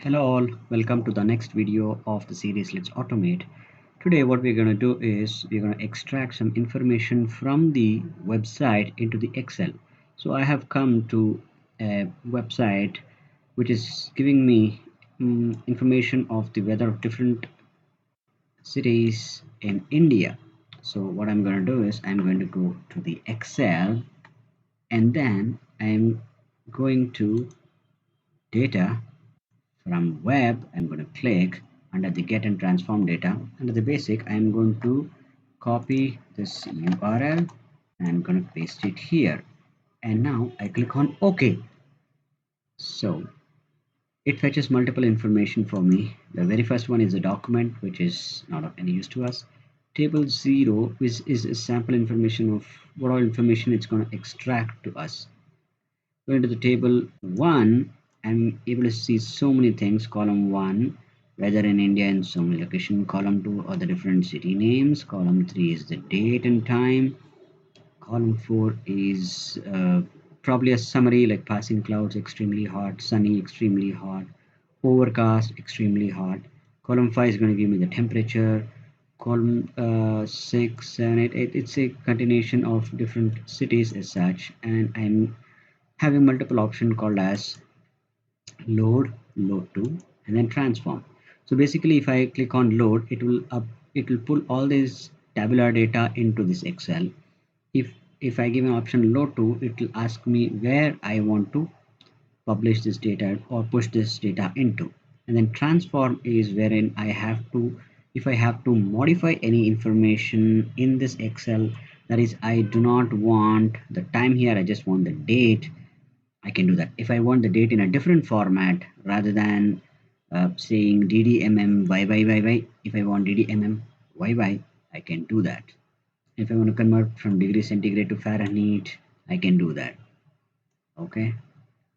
Hello all, welcome to the next video of the series Let's Automate. Today what we're going to do is we're going to extract some information from the website into the Excel. So I have come to a website which is giving me information of the weather of different cities in India. So what I'm going to do is I'm going to go to the Excel and then I'm going to data. From web, I'm going to click under the get and transform data. Under the basic, I'm going to copy this URL and I'm going to paste it here. And now I click on OK. So it fetches multiple information for me. The very first one is a document which is not of any use to us. Table 0 is a sample information of what all information it's going to extract to us. Going to the table 1, I'm able to see so many things. Column 1, weather in India in so many location. Column 2 are the different city names. Column 3 is the date and time. Column 4 is probably a summary like passing clouds, extremely hot, sunny, extremely hot, overcast, extremely hot. Column 5 is going to give me the temperature. Column 6, 7, 8, it's a continuation of different cities as such, and I'm having multiple options called as load, load to, and then transform. So basically if I click on load, it will pull all this tabular data into this Excel. If I give an option load to, it will ask me where I want to publish this data or push this data into. And then transform is wherein I have to, if I have to modify any information in this Excel, that is I do not want the time here, I just want the date. I can do that. If I want the date in a different format rather than saying DDMM YYYY, if I want DDMM YY, I can do that. If I want to convert from degree centigrade to Fahrenheit, I can do that. Okay.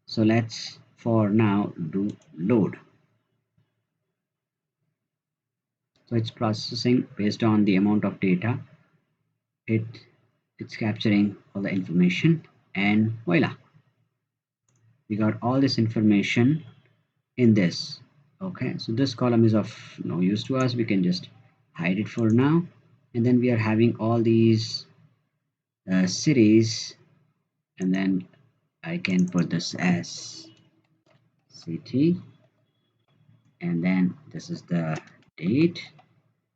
So let's for now do load. So it's processing based on the amount of data. It's capturing all the information and voila. We got all this information in this. Okay, so this column is of no use to us. We can just hide it for now. And then we are having all these cities, and then I can put this as city, and then this is the date,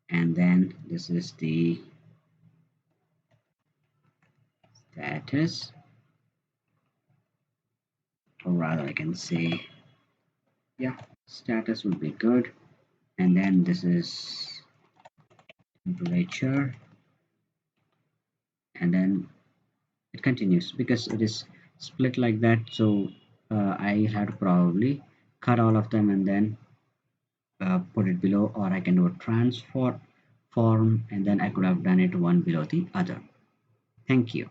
and then this is the status, or rather I can say, yeah, status would be good. And then this is temperature, and then it continues because it is split like that. So I had to probably cut all of them and then put it below, or I can do a transform form and then I could have done it one below the other. Thank you.